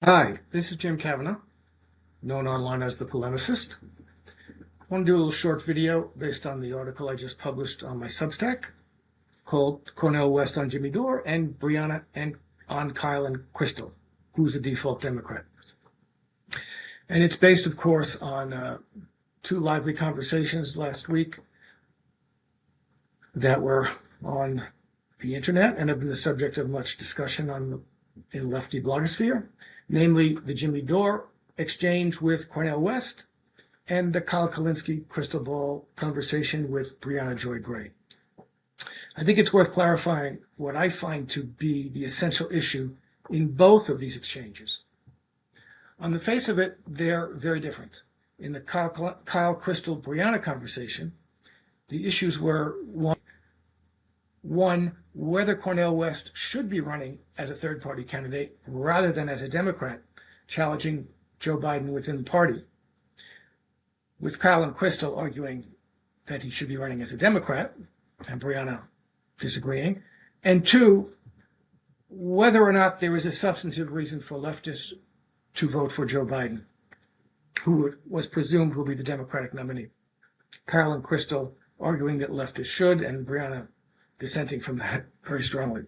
Hi, this is Jim Kavanagh, known online as the Polemicist. I want to do a little short video based on the article I just published on my Substack called Cornel West on Jimmy Dore and Briahna and on Kyle and Krystal, who's a default Democrat. And it's based, of course, on two lively conversations last week that were on the internet and have been the subject of much discussion in lefty blogosphere, namely the Jimmy Dore exchange with Cornel West and the Kyle Kulinski crystal ball conversation with Briahna Joy Gray. I think it's worth clarifying what I find to be the essential issue in both of these exchanges. On the face of it, they're very different. In the Kyle Krystal Briahna conversation, the issues were one, whether Cornel West should be running as a third-party candidate rather than as a Democrat, challenging Joe Biden within the party, with Kyle and Krystal arguing that he should be running as a Democrat, and Briahna disagreeing, and two, whether or not there is a substantive reason for leftists to vote for Joe Biden, who was presumed will be the Democratic nominee. Kyle and Krystal arguing that leftists should, and Briahna dissenting from that very strongly.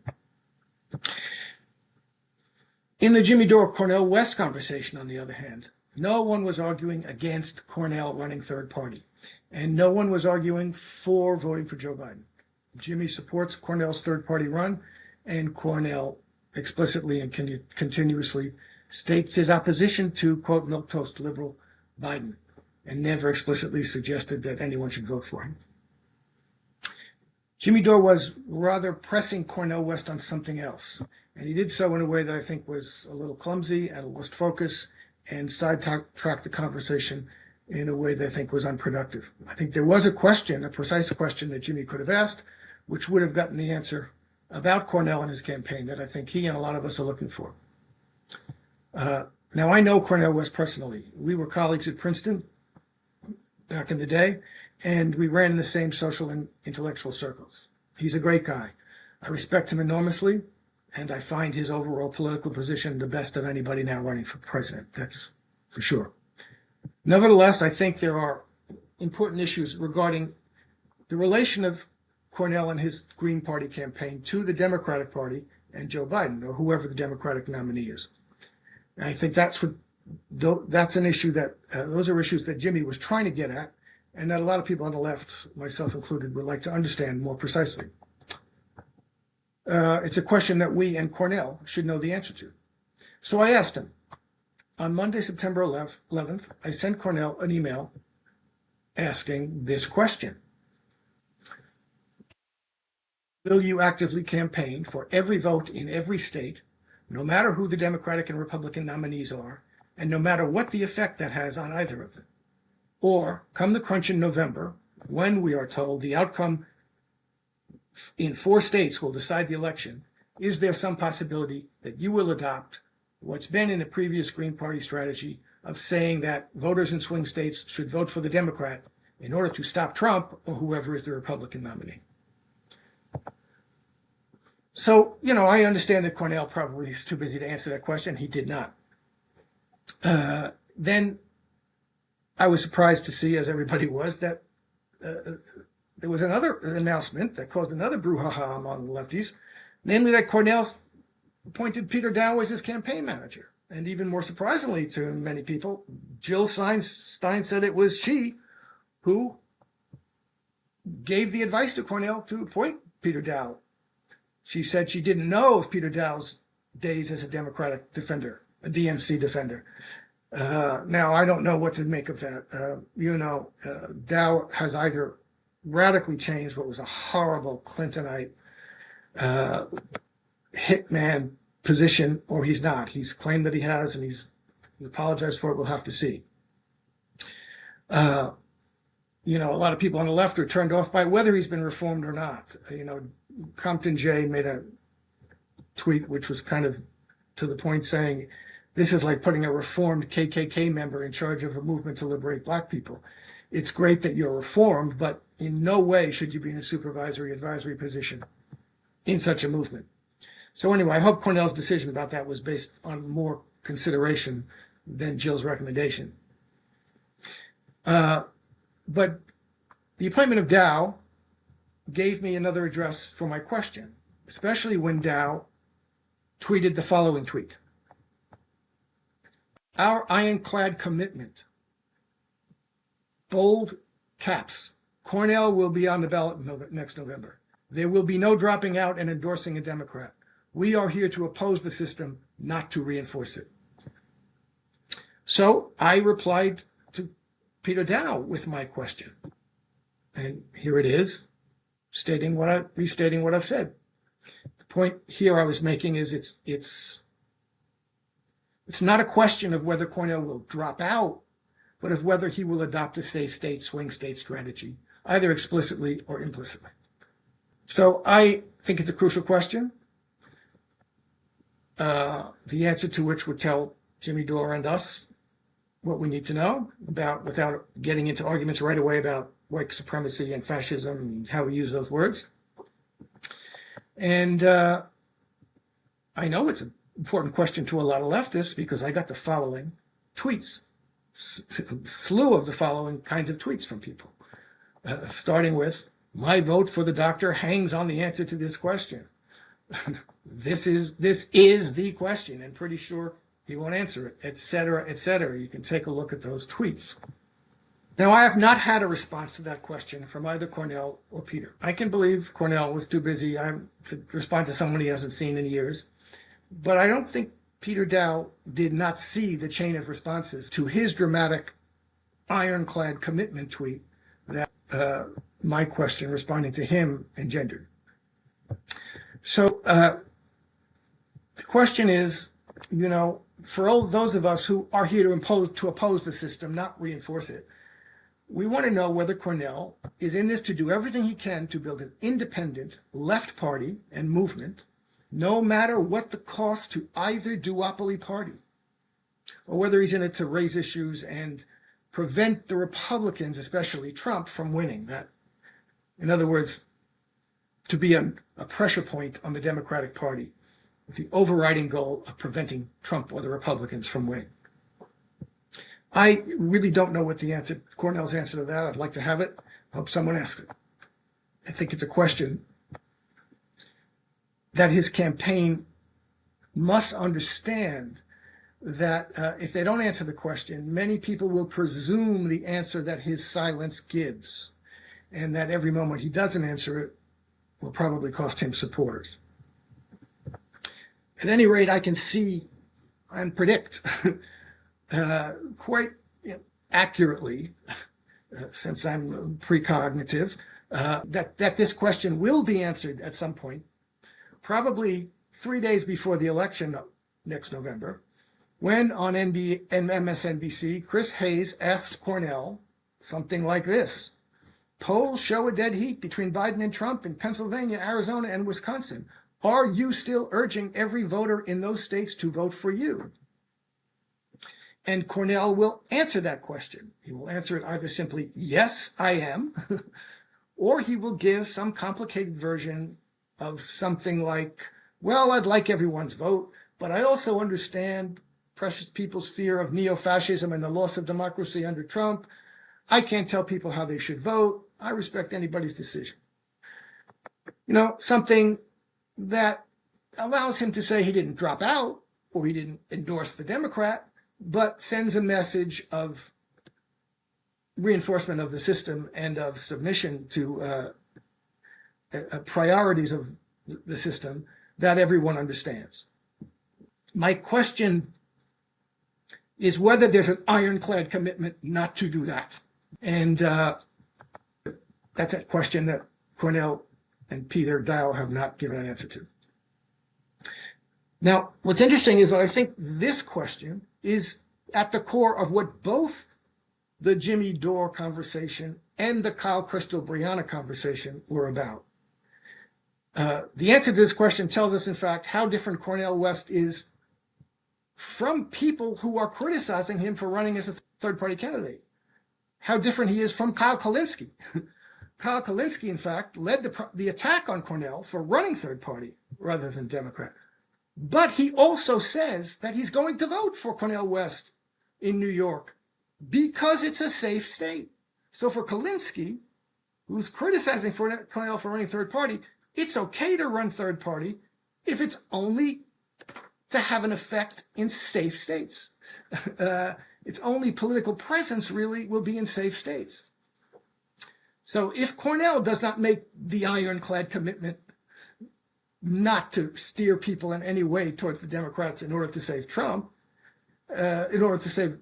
In the Jimmy Dore Cornel West conversation, on the other hand, no one was arguing against Cornel running third party, and no one was arguing for voting for Joe Biden. Jimmy supports Cornel's third party run, and Cornel explicitly and continuously states his opposition to, quote, milquetoast liberal Biden, and never explicitly suggested that anyone should vote for him. Jimmy Dore was rather pressing Cornel West on something else, and he did so in a way that I think was a little clumsy and lost focus and sidetracked the conversation in a way that I think was unproductive. I think there was a question, a precise question that Jimmy could have asked, which would have gotten the answer about Cornel and his campaign that I think he and a lot of us are looking for. Now, I know Cornel West personally. We were colleagues at Princeton back in the day, and we ran in the same social and intellectual circles. He's a great guy. I respect him enormously, and I find his overall political position the best of anybody now running for president. That's for sure. Nevertheless, I think there are important issues regarding the relation of Cornel and his Green Party campaign to the Democratic Party and Joe Biden, or whoever the Democratic nominee is. And I think that's an issue that, those are issues that Jimmy was trying to get at, and that a lot of people on the left, myself included, would like to understand more precisely. It's a question that we and Cornel should know the answer to. So I asked him. On Monday, September 11th, I sent Cornel an email asking this question. Will you actively campaign for every vote in every state, no matter who the Democratic and Republican nominees are, and no matter what the effect that has on either of them? Or, come the crunch in November, when we are told the outcome in 4 states will decide the election, is there some possibility that you will adopt what's been in the previous Green Party strategy of saying that voters in swing states should vote for the Democrat in order to stop Trump or whoever is the Republican nominee? So, I understand that Cornel probably is too busy to answer that question. He did not. Then I was surprised to see, as everybody was, that there was another announcement that caused another brouhaha among the lefties, namely that Cornel appointed Peter Dow as his campaign manager. And even more surprisingly to many people, Jill Stein said it was she who gave the advice to Cornel to appoint Peter Dow. She said she didn't know of Peter Dow's days as a Democratic defender, a DNC defender. Now, I don't know what to make of that. Dow has either radically changed what was a horrible Clintonite hitman position, or he's not. He's claimed that he has, and he's apologized for it. We'll have to see. A lot of people on the left are turned off by whether he's been reformed or not. Compton Jay made a tweet which was kind of to the point, saying, this is like putting a reformed KKK member in charge of a movement to liberate black people. It's great that you're reformed, but in no way should you be in a supervisory advisory position in such a movement. So anyway, I hope Cornel's decision about that was based on more consideration than Jill's recommendation. But the appointment of Dow gave me another address for my question, especially when Dow tweeted the following tweet. Our ironclad commitment, bold caps. Cornel will be on the ballot next November. There will be no dropping out and endorsing a Democrat. We are here to oppose the system, not to reinforce it. So I replied to Peter Dow with my question. And here it is, restating what I've said. The point here I was making is it's not a question of whether Cornel will drop out, but of whether he will adopt a safe state, swing state strategy, either explicitly or implicitly. So I think it's a crucial question, the answer to which would tell Jimmy Dore and us what we need to know about, without getting into arguments right away about white supremacy and fascism and how we use those words. And I know it's an important question to a lot of leftists because I got the following tweets, slew of the following kinds of tweets from people, starting with, my vote for the doctor hangs on the answer to this question. This is the question, and pretty sure he won't answer it, etc., etc. You can take a look at those tweets. Now, I have not had a response to that question from either Cornel or Peter. I can believe Cornel was too busy to respond to someone he hasn't seen in years, but I don't think Peter Dow did not see the chain of responses to his dramatic ironclad commitment tweet that my question responding to him engendered. So the question is, for all those of us who are here to oppose the system, not reinforce it, we want to know whether Cornel is in this to do everything he can to build an independent left party and movement, no matter what the cost to either duopoly party, or whether he's in it to raise issues and prevent the Republicans, especially Trump, from winning. That, in other words, to be a pressure point on the Democratic Party with the overriding goal of preventing Trump or the Republicans from winning. I really don't know what Cornel's answer to that. I'd like to have it. I hope someone asks it. I think it's a question that his campaign must understand, that if they don't answer the question, many people will presume the answer that his silence gives, and that every moment he doesn't answer it will probably cost him supporters. At any rate, I can see and predict quite accurately, since I'm precognitive, that this question will be answered at some point, probably 3 days before the election next November, when on MSNBC, Chris Hayes asked Cornel something like this. Polls show a dead heat between Biden and Trump in Pennsylvania, Arizona, and Wisconsin. Are you still urging every voter in those states to vote for you? And Cornel will answer that question. He will answer it either simply, yes, I am, or he will give some complicated version of something like, well, I'd like everyone's vote, but I also understand precious people's fear of neo-fascism and the loss of democracy under Trump. I can't tell people how they should vote. I respect anybody's decision. Something that allows him to say he didn't drop out or he didn't endorse the Democrat, but sends a message of reinforcement of the system and of submission to priorities of the system that everyone understands. My question is whether there's an ironclad commitment not to do that. And that's a question that Cornel and Peter Dow have not given an answer to. Now, what's interesting is that I think this question is at the core of what both the Jimmy Dore conversation and the Krystal Briahna conversation were about. The answer to this question tells us, in fact, how different Cornel West is from people who are criticizing him for running as a third-party candidate. How different he is from Kyle Kulinski. Kyle Kulinski, in fact, led the attack on Cornel for running third-party rather than Democrat. But he also says that he's going to vote for Cornel West in New York because it's a safe state. So for Kulinski, who's criticizing Cornel for running third party, it's okay to run third party if it's only to have an effect in safe states. Its only political presence really will be in safe states. So if Cornel does not make the ironclad commitment not to steer people in any way towards the Democrats in order to save Trump, in order to save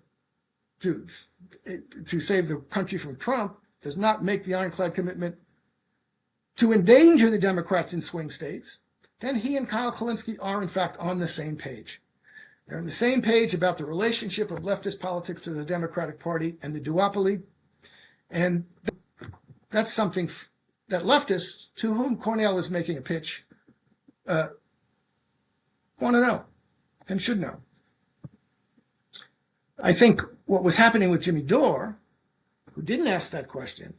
the country from Trump, does not make the ironclad commitment to endanger the Democrats in swing states, then he and Kyle Kulinski are in fact on the same page. They're on the same page about the relationship of leftist politics to the Democratic Party and the duopoly. And that's something that leftists, to whom Cornel is making a pitch, want to know and should know. I think what was happening with Jimmy Dore, who didn't ask that question,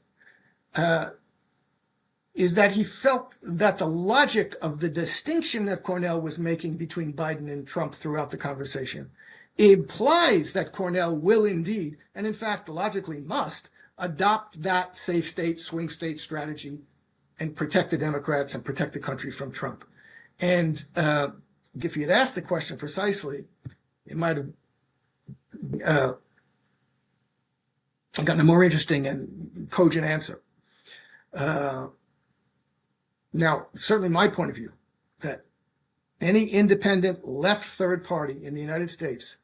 is that he felt that the logic of the distinction that Cornel was making between Biden and Trump throughout the conversation implies that Cornel will indeed, and in fact logically must, adopt that safe state, swing state strategy and protect the Democrats and protect the country from Trump. And if he had asked the question precisely, it might have gotten a more interesting and cogent answer. Now, certainly my point of view, that any independent left third party in the United States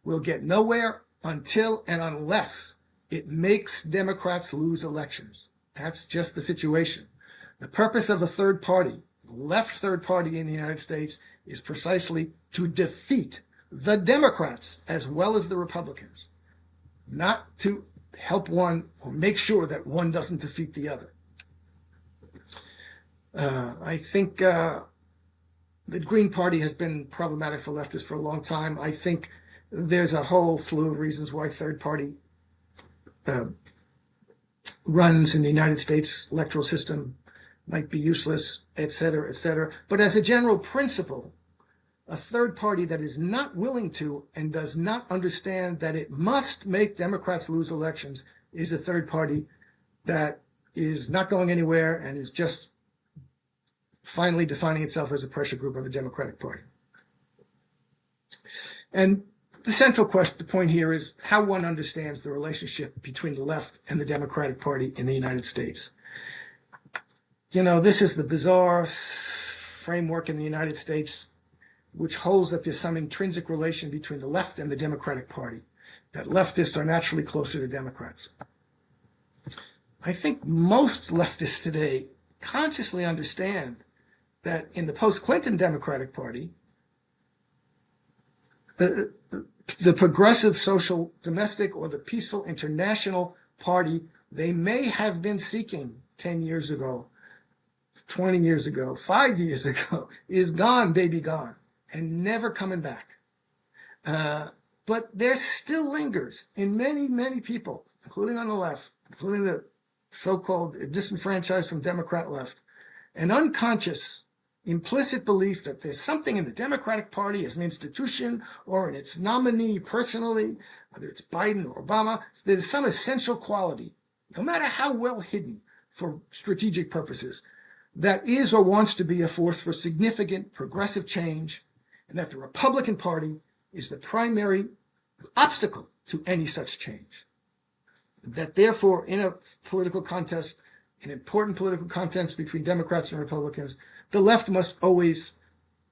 will get nowhere until and unless it makes Democrats lose elections. That's just the situation. The purpose of a third party, left third party in the United States, is precisely to defeat the Democrats as well as the Republicans, not to help one or make sure that one doesn't defeat the other. I think the Green Party has been problematic for leftists for a long time. I think there's a whole slew of reasons why third party runs in the United States electoral system might be useless, et cetera, et cetera. But as a general principle, a third party that is not willing to and does not understand that it must make Democrats lose elections is a third party that is not going anywhere and is just finally defining itself as a pressure group on the Democratic Party. And the central point here is how one understands the relationship between the left and the Democratic Party in the United States. You know, this is the bizarre framework in the United States which holds that there's some intrinsic relation between the left and the Democratic Party, that leftists are naturally closer to Democrats. I think most leftists today consciously understand that in the post-Clinton Democratic Party, the progressive social domestic or the peaceful international party they may have been seeking 10 years ago, 20 years ago, 5 years ago, is gone, baby, gone, and never coming back. But there still lingers in many, many people, including on the left, including the so-called disenfranchised from Democrat left, an unconscious, implicit belief that there's something in the Democratic Party as an institution or in its nominee personally, whether it's Biden or Obama, there's some essential quality, no matter how well hidden for strategic purposes, that is or wants to be a force for significant progressive change, and that the Republican Party is the primary obstacle to any such change. That therefore, in a political contest, an important political contest between Democrats and Republicans, the left must always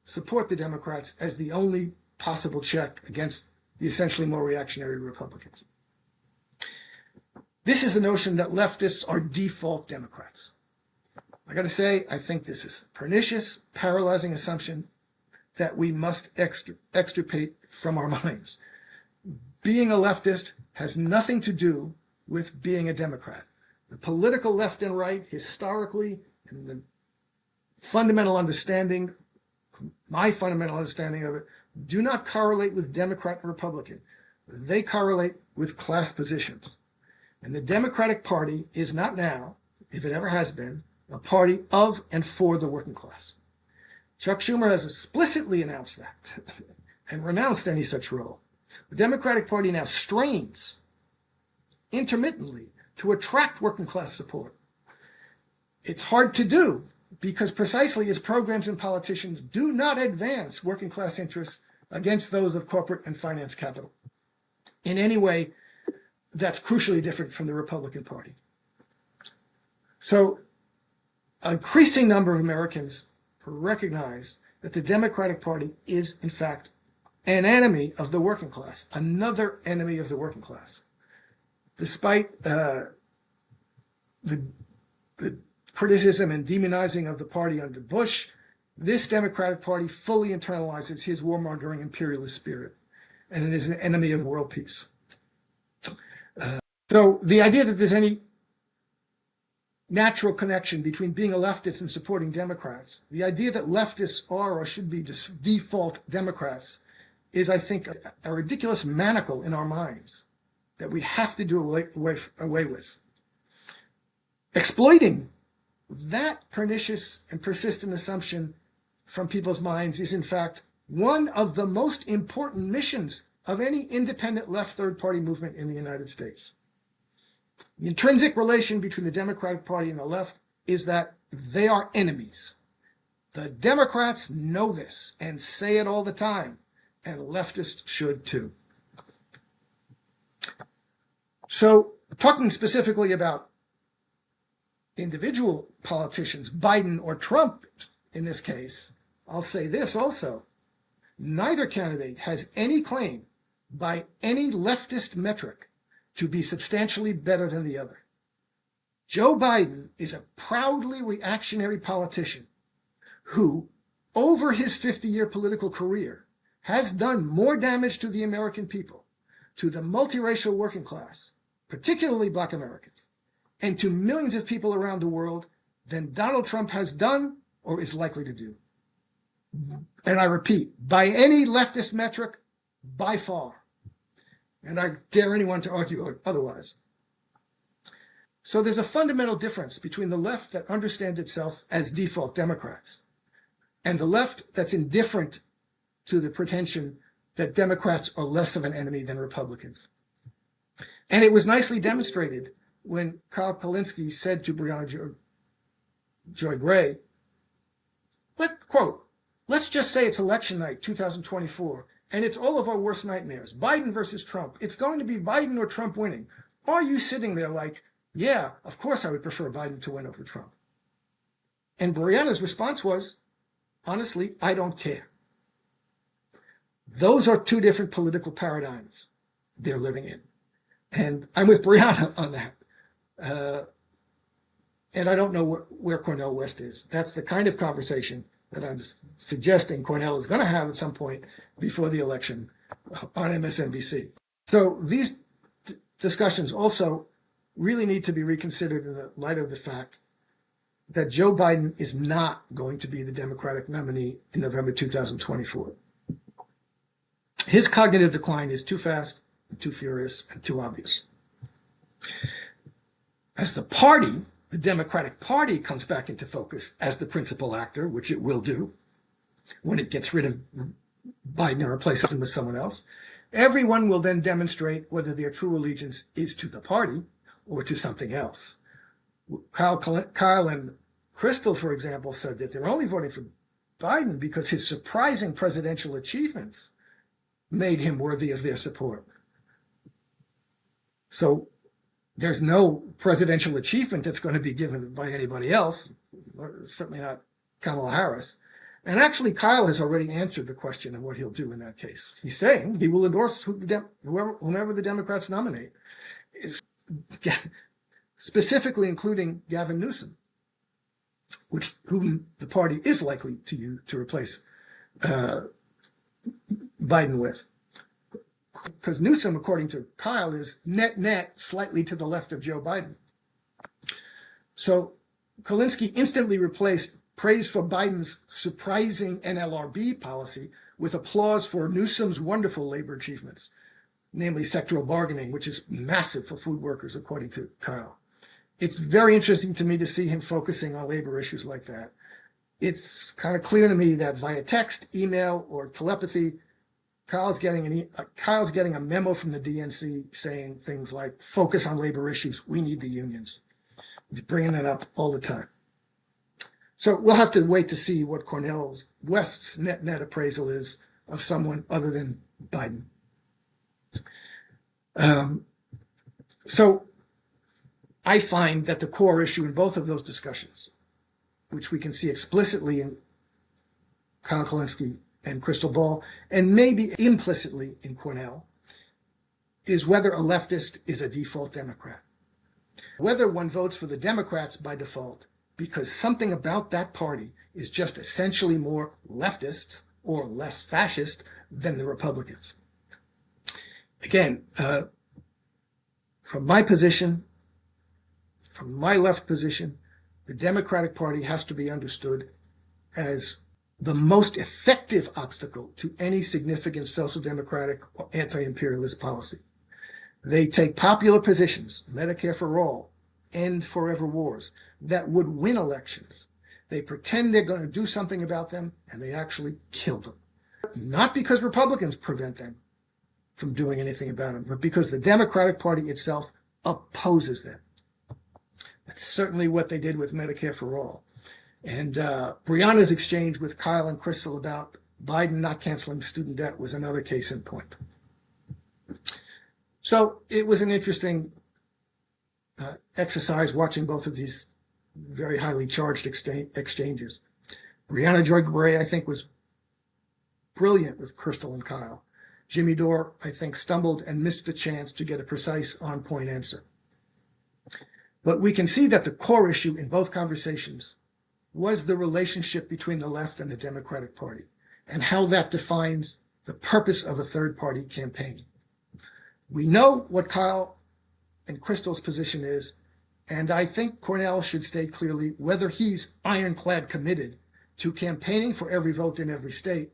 support the Democrats as the only possible check against the essentially more reactionary Republicans. This is the notion that leftists are default Democrats. I got to say, I think this is a pernicious, paralyzing assumption that we must extirpate from our minds. Being a leftist has nothing to do with being a Democrat. The political left and right, historically, and the fundamental understanding, my fundamental understanding of it, do not correlate with Democrat and Republican. They correlate with class positions. And the Democratic Party is not now, if it ever has been, a party of and for the working class. Chuck Schumer has explicitly announced that and renounced any such role. The Democratic Party now strains intermittently to attract working class support. It's hard to do because precisely its programs and politicians do not advance working class interests against those of corporate and finance capital in any way that's crucially different from the Republican Party. So an increasing number of Americans recognize that the Democratic Party is, in fact, an enemy of the working class, another enemy of the working class. Despite the criticism and demonizing of the party under Bush, this Democratic Party fully internalizes his warmongering imperialist spirit, and it is an enemy of world peace. So the idea that there's any natural connection between being a leftist and supporting Democrats, the idea that leftists are or should be default Democrats, is, I think, a ridiculous manacle in our minds that we have to do away with. Exploiting that pernicious and persistent assumption from people's minds is, in fact, one of the most important missions of any independent left third-party movement in the United States. The intrinsic relation between the Democratic Party and the left is that they are enemies. The Democrats know this and say it all the time, and leftists should too. So, talking specifically about individual politicians, Biden or Trump in this case, I'll say this also. Neither candidate has any claim by any leftist metric to be substantially better than the other. Joe Biden is a proudly reactionary politician who, over his 50-year political career, has done more damage to the American people, to the multiracial working class, particularly Black Americans, and to millions of people around the world than Donald Trump has done or is likely to do. And I repeat, by any leftist metric, by far. And I dare anyone to argue otherwise. So there's a fundamental difference between the left that understands itself as default Democrats and the left that's indifferent to the pretension that Democrats are less of an enemy than Republicans. And it was nicely demonstrated when Kyle Kulinski said to Briahna Joy Gray, quote, let's just say it's election night 2024, and it's all of our worst nightmares, Biden versus Trump. It's going to be Biden or Trump winning. Are you sitting there like, yeah, of course I would prefer Biden to win over Trump? And Briahna's response was, honestly, I don't care. Those are two different political paradigms they're living in. And I'm with Briahna on that. And I don't know where Cornel West is. That's the kind of conversation that I'm suggesting Cornel is going to have at some point before the election on MSNBC. So these discussions also really need to be reconsidered in the light of the fact that Joe Biden is not going to be the Democratic nominee in November 2024. His cognitive decline is too fast, and too furious, and too obvious. As the party, the Democratic Party, comes back into focus as the principal actor, which it will do when it gets rid of Biden and replaces him with someone else, everyone will then demonstrate whether their true allegiance is to the party or to something else. Kyle and Krystal, for example, said that they're only voting for Biden because his surprising presidential achievements made him worthy of their support. So there's no presidential achievement that's going to be given by anybody else, certainly not Kamala Harris. And actually, Kyle has already answered the question of what he'll do in that case. He's saying he will endorse whomever the Democrats nominate, specifically including Gavin Newsom, whom the party is likely to replace Biden with. Because Newsom, according to Kyle, is net slightly to the left of Joe Biden. So Kulinski instantly replaced praise for Biden's surprising NLRB policy with applause for Newsom's wonderful labor achievements, namely sectoral bargaining, which is massive for food workers, according to Kyle. It's very interesting to me to see him focusing on labor issues like that. it's kind of clear to me that via text, email, or telepathy, Kyle's getting a memo from the DNC saying things like, focus on labor issues. We need the unions. He's bringing that up all the time. So we'll have to wait to see what Cornel West's net appraisal is of someone other than Biden. So I find that the core issue in both of those discussions, which we can see explicitly in Kyle Kulinski and Krystal Ball, and maybe implicitly in Cornel, is whether a leftist is a default Democrat. Whether one votes for the Democrats by default because something about that party is just essentially more leftist or less fascist than the Republicans. Again, from my position, from my left position, the Democratic Party has to be understood as the most effective obstacle to any significant social democratic or anti-imperialist policy. They take popular positions, Medicare for all, end forever wars, that would win elections. They pretend they're going to do something about them, and they actually kill them. Not because Republicans prevent them from doing anything about them, but because the Democratic Party itself opposes them. That's certainly what they did with Medicare for all. And Briahna's exchange with Kyle and Krystal about Biden not canceling student debt was another case in point. So it was an interesting exercise watching both of these very highly charged exchanges. Briahna Joy Gray, I think, was brilliant with Krystal and Kyle. Jimmy Dore, I think, stumbled and missed the chance to get a precise, on-point answer. But we can see that the core issue in both conversations was the relationship between the left and the Democratic Party and how that defines the purpose of a third-party campaign. We know what Kyle and Krystal's position is, and I think Cornel should state clearly whether he's ironclad committed to campaigning for every vote in every state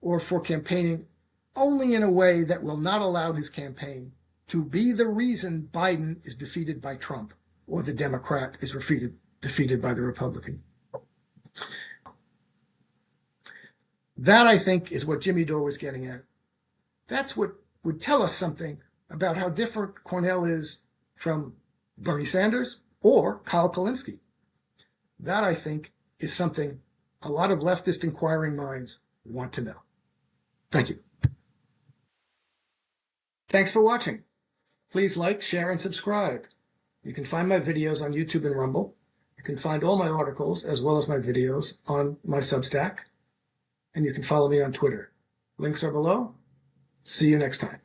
or for campaigning only in a way that will not allow his campaign to be the reason Biden is defeated by Trump or the Democrat is defeated by the Republican. That, I think, is what Jimmy Dore was getting at. That's what would tell us something about how different Cornel is from Bernie Sanders or Kyle Kulinski. That, I think, is something a lot of leftist inquiring minds want to know. Thank you. Thanks for watching. Please like, share, and subscribe. You can find my videos on YouTube and Rumble. You can find all my articles as well as my videos on my Substack. And you can follow me on Twitter. Links are below. See you next time.